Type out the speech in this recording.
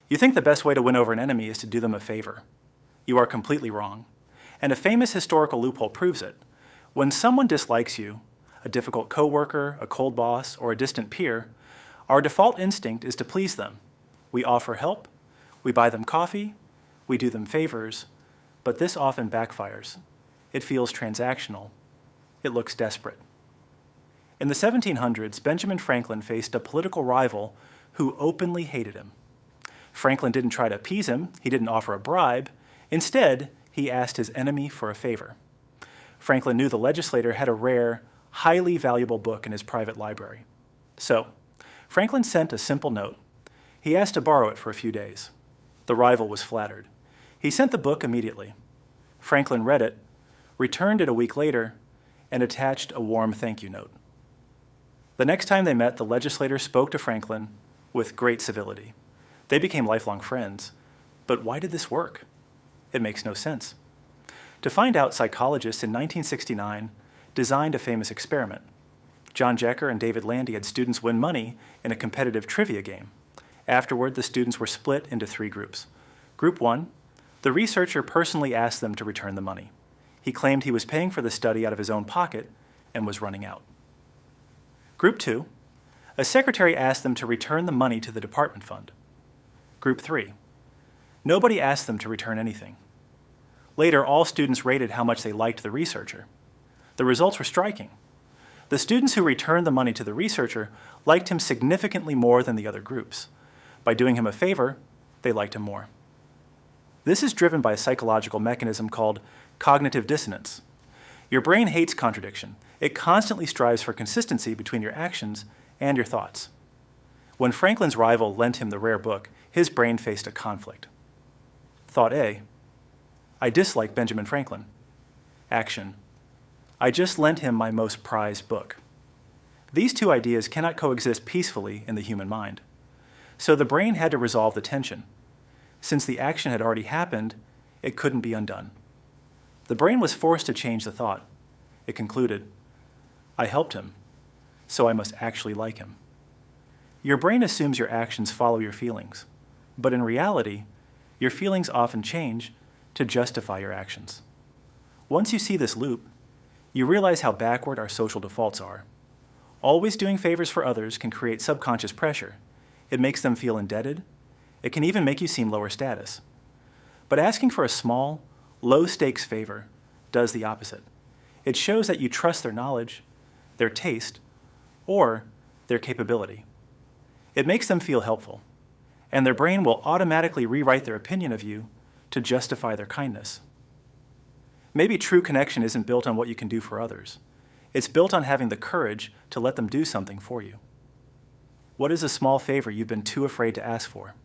You think the best way to win over an enemy is to do them a favor. You are completely wrong. And a famous historical loophole proves it. When someone dislikes you, a difficult coworker, a cold boss, or a distant peer, our default instinct is to please them. We offer help, we buy them coffee, we do them favors, but this often backfires. It feels transactional. It looks desperate. In the 1700s, Benjamin Franklin faced a political rival who openly hated him. Franklin didn't try to appease him, he didn't offer a bribe. Instead, he asked his enemy for a favor. Franklin knew the legislator had a rare, highly valuable book in his private library. So, Franklin sent a simple note. He asked to borrow it for a few days. The rival was flattered. He sent the book immediately. Franklin read it, returned it a week later, and attached a warm thank you note. The next time they met, the legislator spoke to Franklin with great civility. They became lifelong friends. But why did this work? It makes no sense. To find out, psychologists in 1969 designed a famous experiment. John Jecker and David Landy had students win money in a competitive trivia game. Afterward, the students were split into 3 groups. Group 1, the researcher personally asked them to return the money. He claimed he was paying for the study out of his own pocket and was running out. Group 2, a secretary asked them to return the money to the department fund. Group 3, nobody asked them to return anything. Later, all students rated how much they liked the researcher. The results were striking. The students who returned the money to the researcher liked him significantly more than the other groups. By doing him a favor, they liked him more. This is driven by a psychological mechanism called cognitive dissonance. Your brain hates contradiction. It constantly strives for consistency between your actions and your thoughts. When Franklin's rival lent him the rare book, his brain faced a conflict. Thought A, I dislike Benjamin Franklin. Action, I just lent him my most prized book. These two ideas cannot coexist peacefully in the human mind. So the brain had to resolve the tension. Since the action had already happened, it couldn't be undone. The brain was forced to change the thought. It concluded, I helped him, so I must actually like him. Your brain assumes your actions follow your feelings, but in reality, your feelings often change to justify your actions. Once you see this loop, you realize how backward our social defaults are. Always doing favors for others can create subconscious pressure. It makes them feel indebted. It can even make you seem lower status. But asking for a small, low-stakes favor does the opposite. It shows that you trust their knowledge, their taste, or their capability. It makes them feel helpful, and their brain will automatically rewrite their opinion of you to justify their kindness. Maybe true connection isn't built on what you can do for others. It's built on having the courage to let them do something for you. What is a small favor you've been too afraid to ask for?